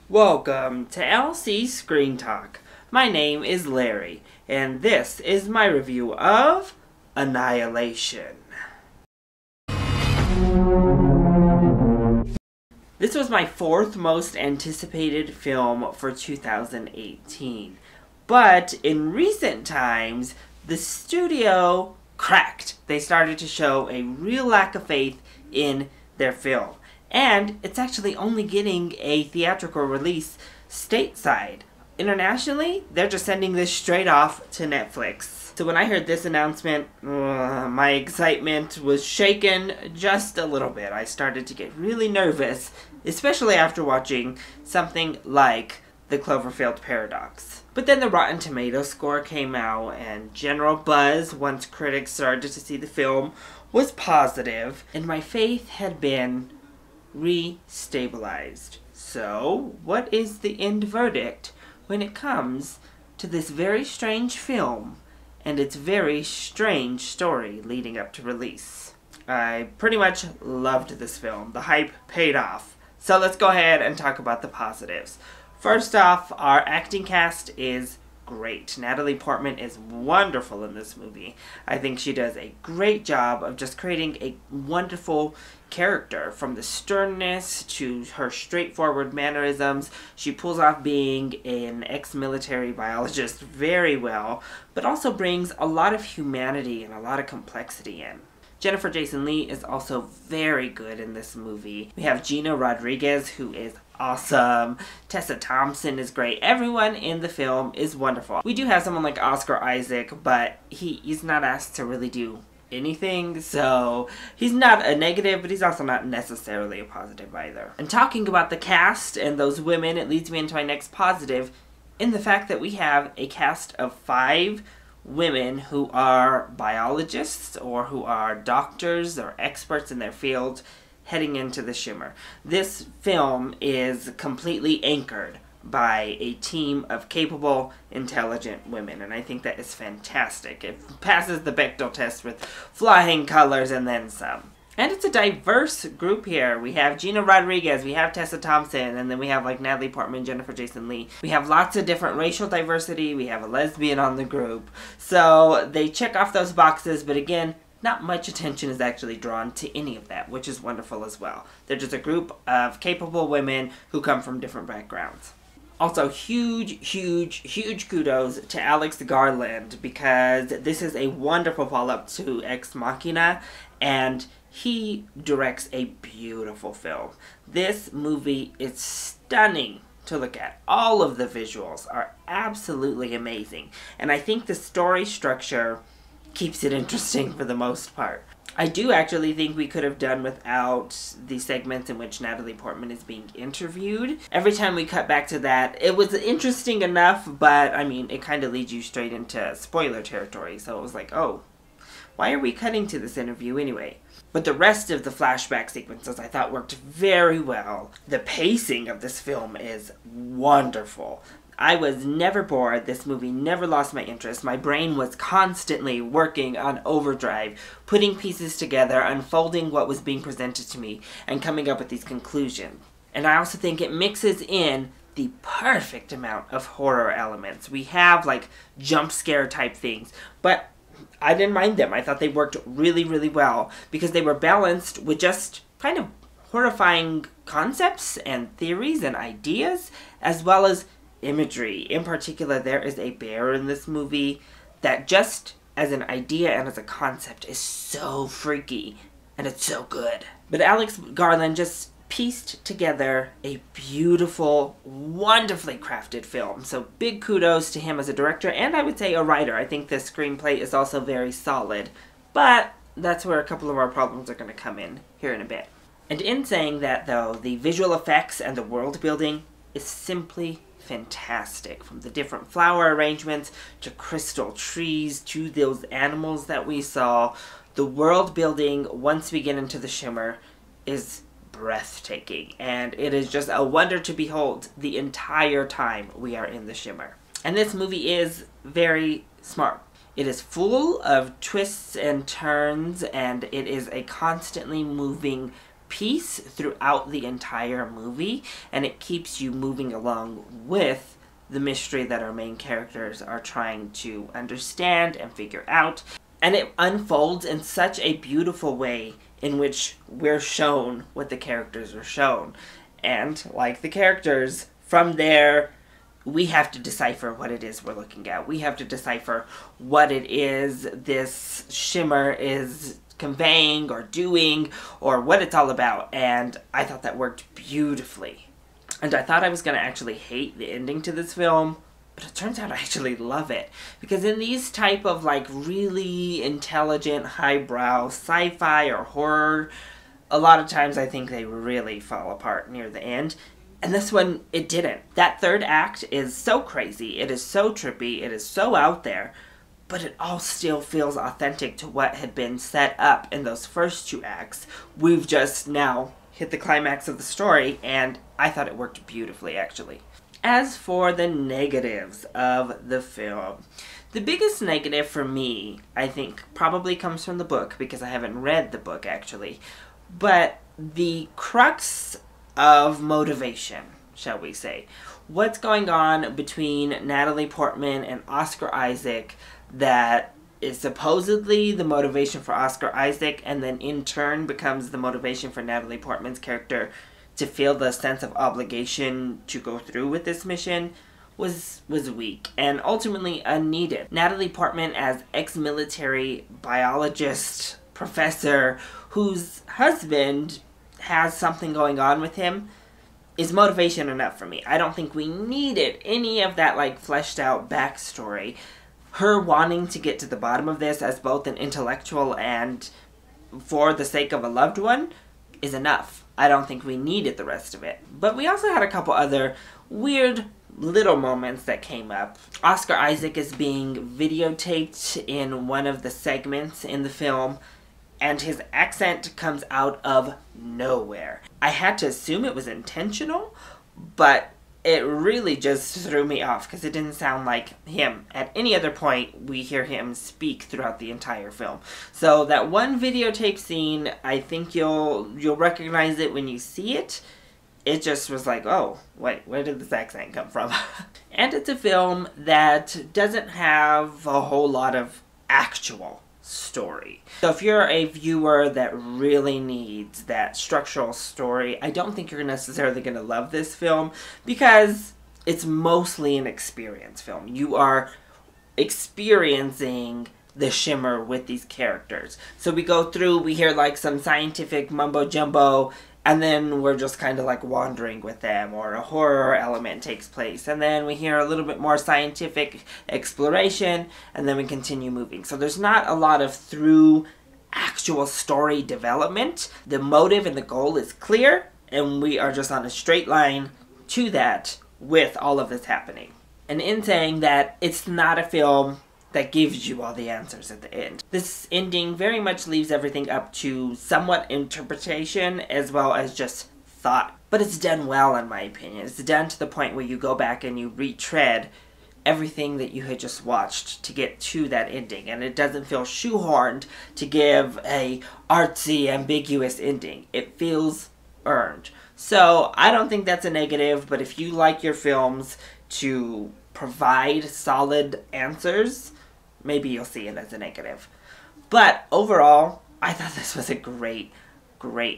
Welcome to LC Screen Talk. My name is Larry, and this is my review of Annihilation. This was my fourth most anticipated film for 2018. But in recent times, the studio cracked. They started to show a real lack of faith in their film. And it's actually only getting a theatrical release stateside. Internationally, they're just sending this straight off to Netflix. So when I heard this announcement, my excitement was shaken just a little bit. I started to get really nervous, especially after watching something like The Cloverfield Paradox. But then the Rotten Tomatoes score came out, and general buzz, once critics started to see the film, was positive, and my faith had been re-stabilized. So, what is the end verdict when it comes to this very strange film and its very strange story leading up to release? I pretty much loved this film. The hype paid off. So let's go ahead and talk about the positives. First off, our acting cast is great. Natalie Portman is wonderful in this movie. I think she does a great job of just creating a wonderful character. From the sternness to her straightforward mannerisms, she pulls off being an ex-military biologist very well, but also brings a lot of humanity and a lot of complexity in. Jennifer Jason Leigh is also very good in this movie. We have Gina Rodriguez, who is awesome. Tessa Thompson is great. Everyone in the film is wonderful. We do have someone like Oscar Isaac, but he's not asked to really do anything, so he's not a negative, but he's also not necessarily a positive either. And talking about the cast and those women, it leads me into my next positive in the fact that we have a cast of 5 women who are biologists or who are doctors or experts in their field heading into the Shimmer. This film is completely anchored by a team of capable, intelligent women, and I think that is fantastic. It passes the Bechdel test with flying colors and then some. And it's a diverse group here. We have Gina Rodriguez, we have Tessa Thompson, and then we have like Natalie Portman, Jennifer Jason Leigh. We have lots of different racial diversity, we have a lesbian on the group. So they check off those boxes, but again, not much attention is actually drawn to any of that, which is wonderful as well. They're just a group of capable women who come from different backgrounds. Also, huge kudos to Alex Garland, because this is a wonderful follow-up to Ex Machina, and he directs a beautiful film. This movie is stunning to look at. All of the visuals are absolutely amazing, and I think the story structure keeps it interesting for the most part. I do actually think we could have done without the segments in which Natalie Portman is being interviewed. Every time we cut back to that, it was interesting enough, but I mean, it kind of leads you straight into spoiler territory, so it was like, oh, why are we cutting to this interview anyway? But the rest of the flashback sequences I thought worked very well. The pacing of this film is wonderful. I was never bored. This movie never lost my interest. My brain was constantly working on overdrive, putting pieces together, unfolding what was being presented to me, and coming up with these conclusions. And I also think it mixes in the perfect amount of horror elements. We have like jump scare type things, but I didn't mind them. I thought they worked really well because they were balanced with just kind of horrifying concepts and theories and ideas, as well as imagery. In particular, there is a bear in this movie that just as an idea and as a concept is so freaky, and it's so good. But Alex Garland just pieced together a beautiful, wonderfully crafted film. So big kudos to him as a director, and I would say a writer. I think the screenplay is also very solid, but that's where a couple of our problems are going to come in here in a bit. And in saying that though, the visual effects and the world building is simply fantastic. From the different flower arrangements to crystal trees to those animals that we saw, the world building once we get into the Shimmer is breathtaking, and it is just a wonder to behold the entire time we are in the Shimmer. And this movie is very smart. It is full of twists and turns, and it is a constantly moving piece throughout the entire movie, and it keeps you moving along with the mystery that our main characters are trying to understand and figure out. And it unfolds in such a beautiful way in which we're shown what the characters are shown. And like the characters, from there, we have to decipher what it is we're looking at. We have to decipher what it is this shimmer is conveying or doing, or what it's all about. And I thought that worked beautifully. And I thought I was going to actually hate the ending to this film, but it turns out I actually love it. Because in these type of like really intelligent, highbrow sci-fi or horror, a lot of times I think they really fall apart near the end. And this one, it didn't. That third act is so crazy, it is so trippy, it is so out there, but it all still feels authentic to what had been set up in those first two acts. We've just now hit the climax of the story, and I thought it worked beautifully, actually. As for the negatives of the film, the biggest negative for me, I think, probably comes from the book, because I haven't read the book, actually. But the crux of motivation, shall we say. What's going on between Natalie Portman and Oscar Isaac that is supposedly the motivation for Oscar Isaac, and then in turn becomes the motivation for Natalie Portman's character to feel the sense of obligation to go through with this mission, was weak and ultimately unneeded. Natalie Portman, as ex-military biologist professor whose husband has something going on with him, is motivation enough for me. I don't think we needed any of that like fleshed out backstory. Her wanting to get to the bottom of this as both an intellectual and for the sake of a loved one is enough. I don't think we needed the rest of it. But we also had a couple other weird little moments that came up. Oscar Isaac is being videotaped in one of the segments in the film, and his accent comes out of nowhere. I had to assume it was intentional, but it really just threw me off because it didn't sound like him. At any other point, we hear him speak throughout the entire film. So that one videotape scene, I think you'll recognize it when you see it. It just was like, oh, wait, where did this accent come from? And it's a film that doesn't have a whole lot of actual story. So if you're a viewer that really needs that structural story, I don't think you're necessarily going to love this film because it's mostly an experience film. You are experiencing the shimmer with these characters. So we go through, we hear like some scientific mumbo jumbo, and then we're just kind of like wandering with them, or a horror element takes place. And then we hear a little bit more scientific exploration, and then we continue moving. So there's not a lot of through actual story development. The motive and the goal is clear, and we are just on a straight line to that with all of this happening. And in saying that, it's not a film that gives you all the answers at the end. This ending very much leaves everything up to somewhat interpretation as well as just thought. But it's done well, in my opinion. It's done to the point where you go back and you retread everything that you had just watched to get to that ending. And it doesn't feel shoehorned to give a artsy, ambiguous ending. It feels earned. So I don't think that's a negative, but if you like your films to provide solid answers, maybe you'll see it as a negative. But overall, I thought this was a great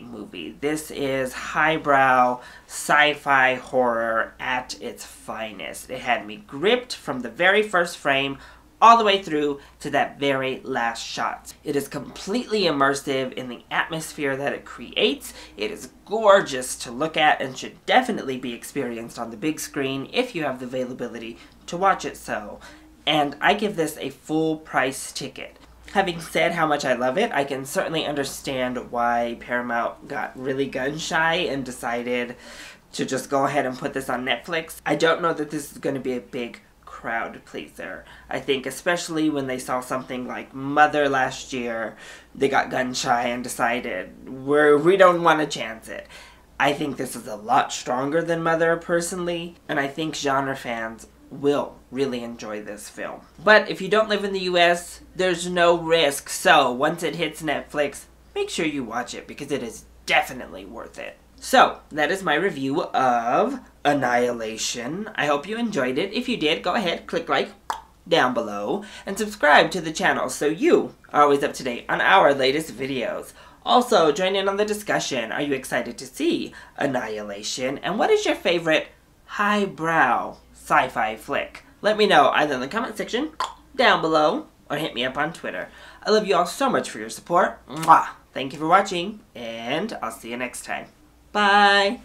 movie. This is highbrow sci-fi horror at its finest. It had me gripped from the very first frame all the way through to that very last shot. It is completely immersive in the atmosphere that it creates. It is gorgeous to look at and should definitely be experienced on the big screen if you have the availability to watch it so. And I give this a full price ticket. Having said how much I love it, I can certainly understand why Paramount got really gun shy and decided to just go ahead and put this on Netflix. I don't know that this is going to be a big crowd pleaser. I think especially when they saw something like Mother last year, they got gun shy and decided we don't want to chance it. I think this is a lot stronger than Mother personally, and I think genre fans will really enjoy this film. But if you don't live in the US, there's no risk. So once it hits Netflix, make sure you watch it because it is definitely worth it. So, that is my review of Annihilation. I hope you enjoyed it. If you did, go ahead, click like down below, and subscribe to the channel so you are always up to date on our latest videos. Also, join in on the discussion. Are you excited to see Annihilation? And what is your favorite highbrow sci-fi flick? Let me know either in the comment section down below or hit me up on Twitter. I love you all so much for your support. Mwah! Thank you for watching, and I'll see you next time. Bye!